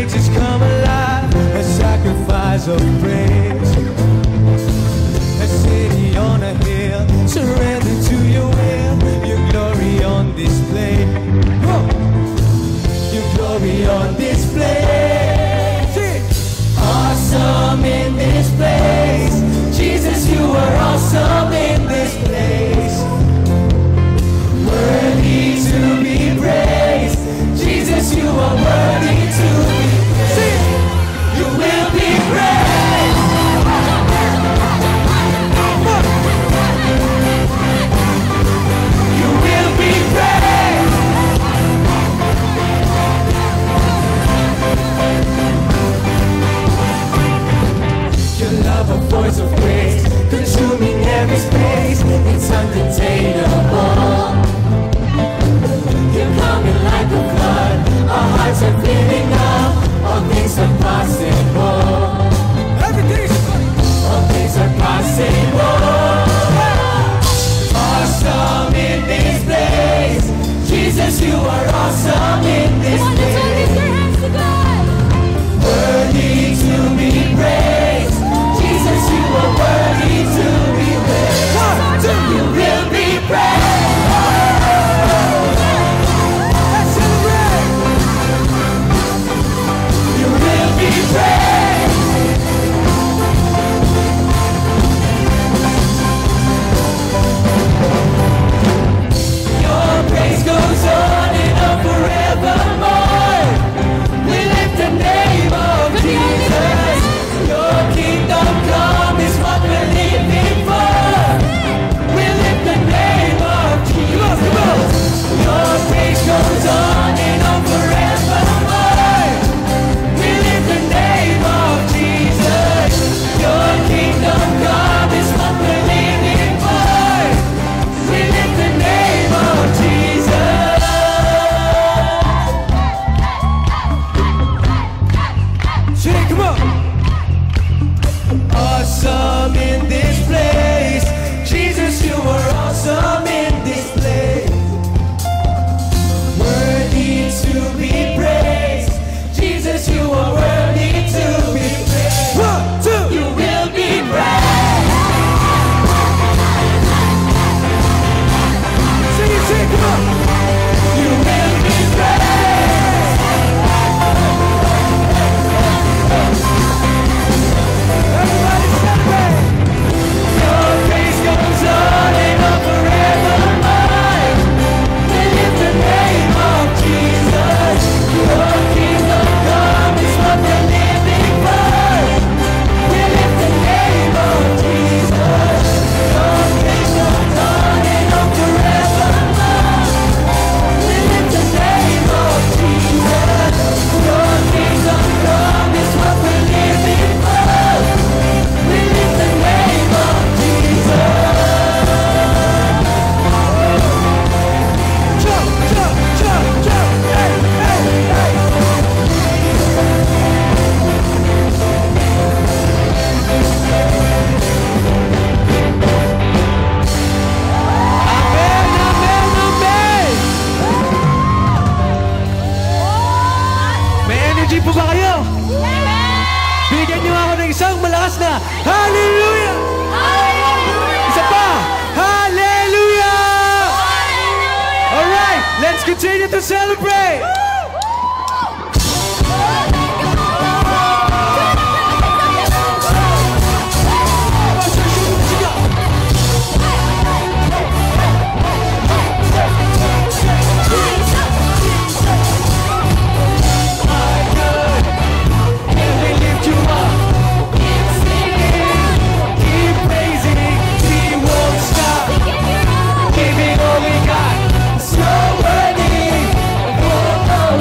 makes us come alive, a sacrifice of praise. A city on a hill, surrender to your will, your glory on display. Whoa. Your glory on display. Awesome in this place, Jesus, you are awesome in this place. Worthy to be praised, Jesus, you are worthy to be praised. You will be praised. You will be praised. Your love, a voice of grace, consuming every space. It's uncontainable. You're coming like a flood. Our hearts are filling up. All things are possible. All things are possible. Awesome in this place. Jesus, you are awesome in this place. Worthy to be praised. Jesus, you are worthy to be praised. You will be praised. Let's celebrate. You will be praised. Your praise goes on and on forevermore. We lift the name of Jesus. Your kingdom come is what we're living for. We lift the name of Jesus. Your praise goes on and on forevermore. We lift the name of Jesus. Your kingdom come is what we're living for. We lift the name of Jesus. Sing, come on. Awesome in this place, Jesus, you are awesome in this place. Worthy to be praised, Jesus, you are worthy to be praised. 1, 2, you will be praised. Sing it, sing, come on. You will be praised. Everybody celebrate. Your praise goes on and on forevermore. We lift the name of Jesus. Your kingdom come is what we're living for. We lift the name of Jesus. Your praise goes on and on forevermore. We lift the name of Jesus. Your kingdom come is what we're living for. We lift the name of Jesus. Jump, jump, jump, jump, hey, hey, hey. Amen, amen, amen. May energy po ba kayo? Bigyan niyo ako ng isang malakas na Hallelujah! Isa pa! Hallelujah! Alright, let's continue to celebrate! And we lift you up. Keep singing, keep praising, we won't stop. Giving all we got, so worthy. Oh, oh,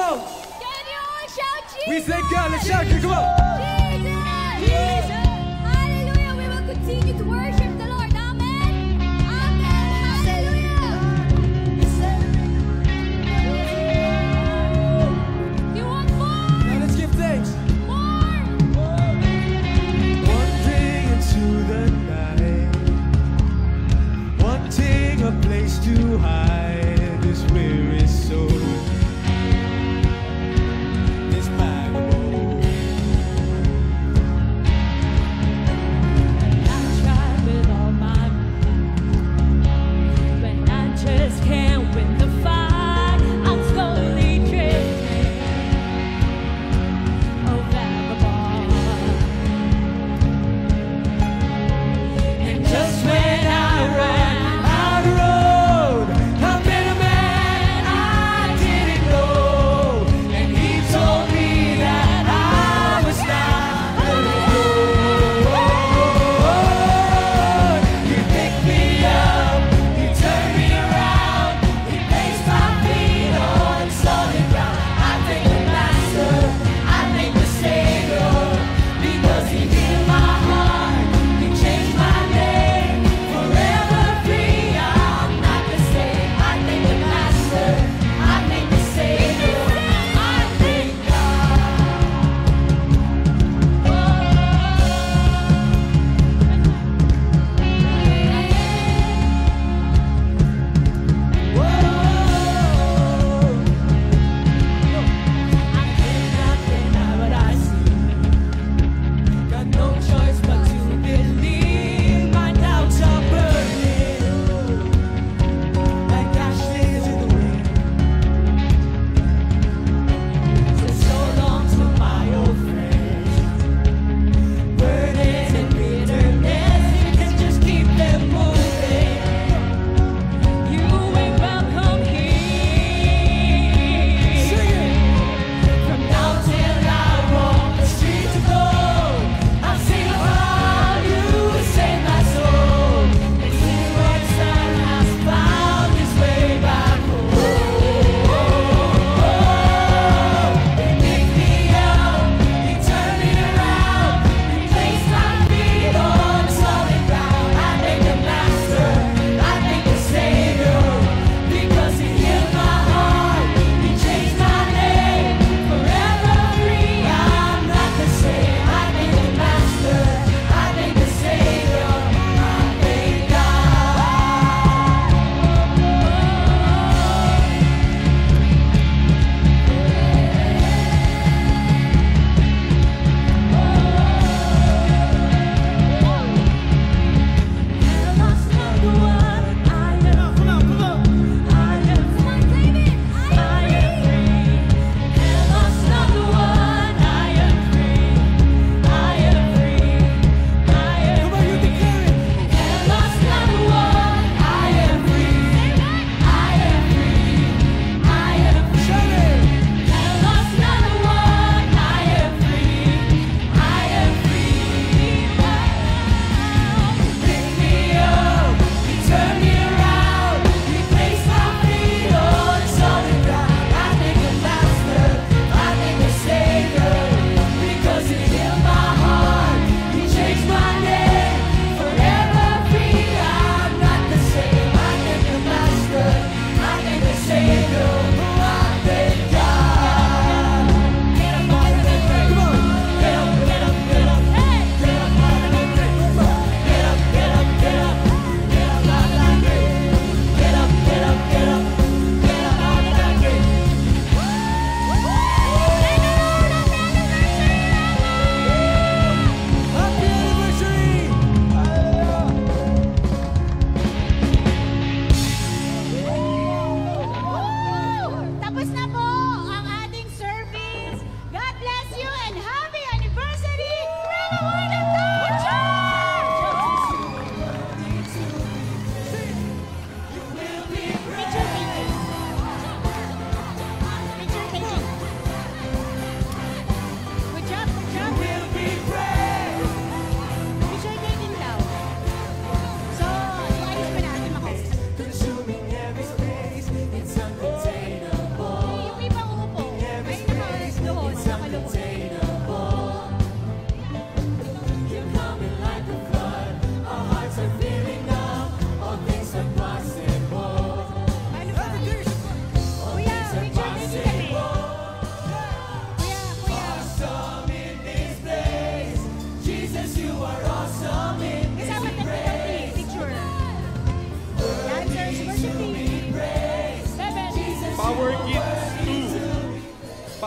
on. Can you all shout Jesus? We thank God. Let's shout it. Come on. Jesus! Hallelujah! We will continue to worship the Lord. Amen! Amen! Hallelujah! You want more? Now let's give thanks. More! Wandering into the night, wanting a place to hide this weary soul. This parable. I tried, but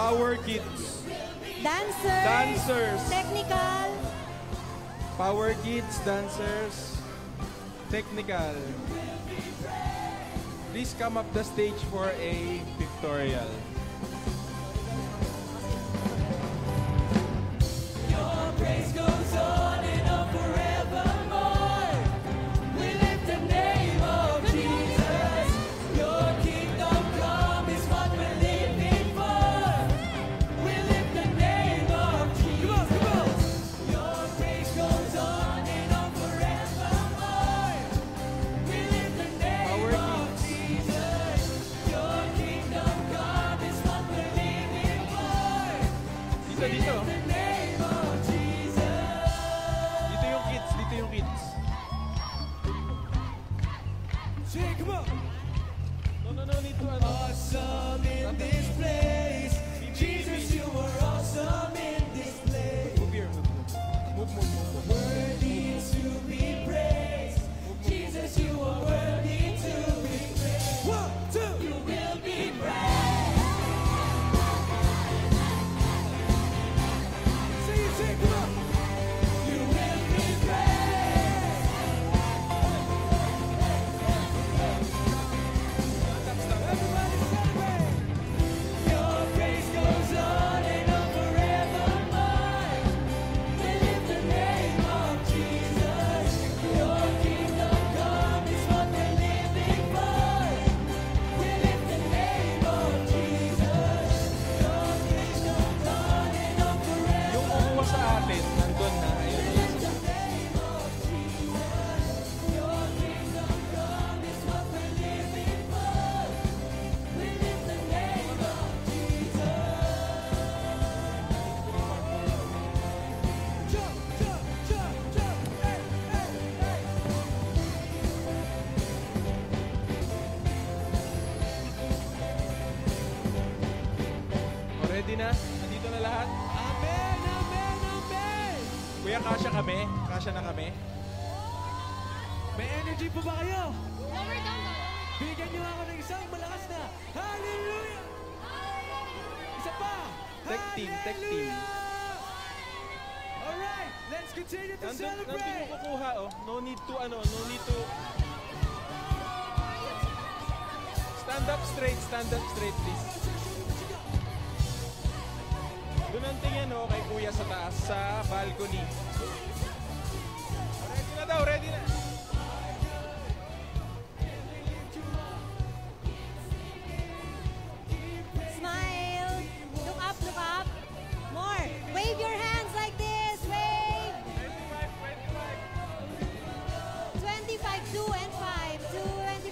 Power Kids. Dancers. Technical. Power Kids, dancers, technical. Please come up the stage for a pictorial. Your praise goes on and on forevermore. We lift the name of Jesus. Your kingdom come is what we're living for. We lift the name of Jesus. Your praise goes on and on forevermore. We lift the name of Jesus. Your kingdom come is what we're living for. Dito. Dito yung kids. Say, come on. No need to ano. Awesome in this place. Jesus, you are awesome in this place. Move here. Move. Worthy to be praised. Jesus, you are worthy to be praised. 1, 2. You will be praised. Say, come on. You will be praised. Everybody celebrate. Your praise goes on and on forevermore. We lift the name of Jesus. Your kingdom come is what we're living for. We lift the name of Jesus. Your kingdom come and on forever. Yung kukuha sa atin, nandun na. We Ayun. lift the name of Jesus. Your kingdom come is what we're living for. We lift the name of Jesus. Jump, jump, jump, jump. Hey, hey, hey. O, ready na? Nandito na lahat? Amen, amen, amen. Kuya, kasya kami? Kasya na kami? May energy po ba kayo? Bigyan niyo ako ng isang malakas na hallelujah! Isa pa! Tech team. Alright, let's continue to Nandun yung celebrate! kukuha, oh. No need to... Stand up straight, please. Doon ang tingin, oh, kay Kuya sa taas, sa balcony. Ready na. Smile. Look up. More. Wave your hands like this. Wave. 25, 2 and 5. 2, 25.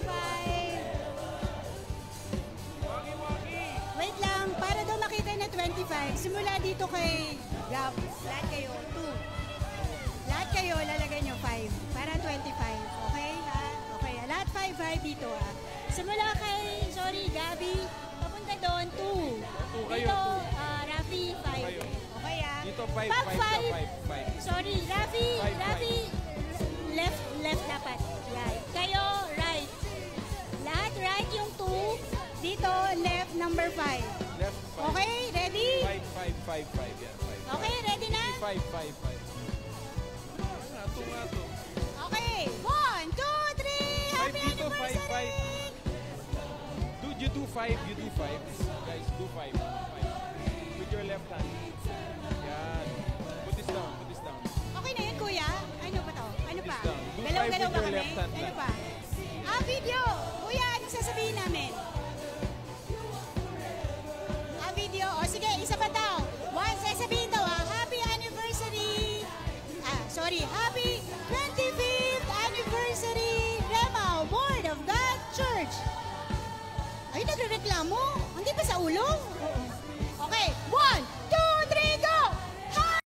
Wait lang, para daw makita na 25, simula dito kay Gab. Lahat kayo, 2. Lahat kayo, lalagay nyo 5. Para 25. Okay, ha? Okay, lahat 5 dito, ha? Simula kay, Gabi, papunta doon, 2. kayo, Dito, 2. Rafi, 5. Kayo. Okay, ha? Dito, 5, Pag 5. Sorry, Rafi, left dapat. Right. Kayo, right. Lahat right yung 2. Dito, left number 5. Left, 5. Okay, ready? 5. Yeah, 5. Okay, ready na? 5. Nga to. Okay, 1, 2, 3, happy dito, anniversary! 5. Dude, you do 5. Guys, do 5. With your left hand. Yan. Put this down. Okay na yun, kuya? Ano pa to? Ano pa? down. Do Galaw-galaw five ba with your kami? left hand Ano lang. pa? Video! Kuya, anong sasabihin namin? Video? O sige, isa pa daw. Once, sasabihin daw, happy anniversary! Happy 25th anniversary Rema Word of God Church! Ay, nagre-reklamo? Hindi ba sa ulo?